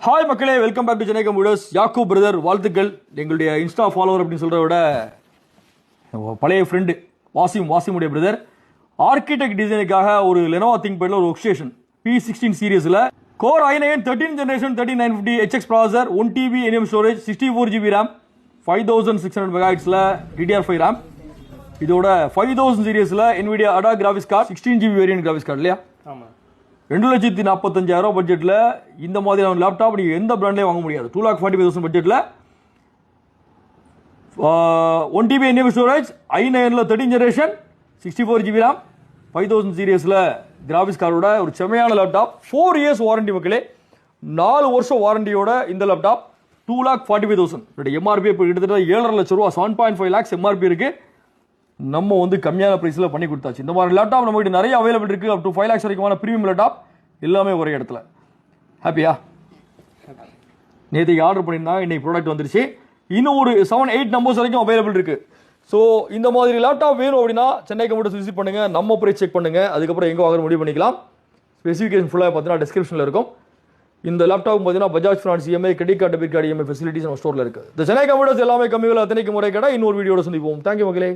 Hi மக்களே, welcome back to Chennai computers. Yakub brother வாழ்த்துக்கள். எங்களுடைய இன்ஸ்டா ஃபாலோவர் அப்படின்னு சொல்கிறத விட பழைய ஃப்ரெண்டு வாசிமுடைய பிரதர் ஆர்கிடெக்ட் டிசைனுக்காக ஒரு லெனோவா திங்க்பேடில் ஒரு ஒர்க் ஸ்டேஷன் P16 சீரியஸில் core i9 13 generation 13950 HX processor 1 TB NVMe storage 64 GB RAM 5600 MHz DDR5 RAM. இதோட 5000 சீரியஸில் NVIDIA ADA graphics card 16 GB variant graphics card இல்லையா? ஆமாம். 2,45,000 பட்ஜெட்டில் இந்த மாதிரியான லேப்டாப் நீங்கள் எந்த பிராண்ட்லேயும் வாங்க முடியாது. 2,45,000 பட்ஜெட்டில் 1 TB NVMe storage i9 13 generation 64 GB RAM 5000 சீரியஸில் கிராஃபிக்ஸ் கார்டோட ஒரு செமையான லேப்டாப். 4 இயர்ஸ் வாரண்டி மக்களே, 4 வருஷம் வாரண்டியோட இந்த லேப்டாப் 2,45,000 எம்ஆர்பி இப்போ கிட்டத்தட்ட 7.5 லட்ச ரூபா 7.5 lakhs எம்ஆர்பி இருக்குது. நம்ம கம்மியான ப்ரைஸில் பண்ணி கொடுத்தாச்சு. இந்த மாதிரி லேப்டாப் நம்மகிட்ட நிறைய அவைலபிள் இருக்குது. அப் டு 5 lakhs வரைக்குமான ப்ரீமியம் லேப்டாப் எல்லாமே ஒரே இடத்துல. ஹாப்பியா? நேற்றுக்கு ஆர்டர் பண்ணியிருந்தாங்க, இன்னைக்கு ப்ராடக்ட் வந்துருச்சு. இன்னும் ஒரு 7-8 நம்பர்ஸ் வரைக்கும் அவைலபிள் இருக்குது. ஸோ இந்த மாதிரி லேப்டாப் வேணும் அப்படின்னா சென்னை கம்ப்யூட்டர்ஸ் விசிட் பண்ணுங்கள், நம்ம ப்ரைஸ் செக் பண்ணுங்கள், அதுக்கப்புறம் எங்கே வாங்குற முடிவு பண்ணிக்கலாம். ஸ்பெசிஃபிகேஷன் ஃபுல்லாக பார்த்தீங்கன்னா டிஸ்கிரிப்ஷனில் இருக்கும். இந்த லேப்டாப் பார்த்தீங்கன்னா Bajaj finance EMI, credit card, debit card EMI facilities நம்ம ஸ்டோரில் இருக்குது. இந்த சென்னை கம்ப்யூட்டர்ஸ் எல்லாமே கம்மி விலை அத்தனைக்கு முறை கடை. இன்னொரு வீடியோட சந்திப்போம். தேங்க்யூ மக்களே.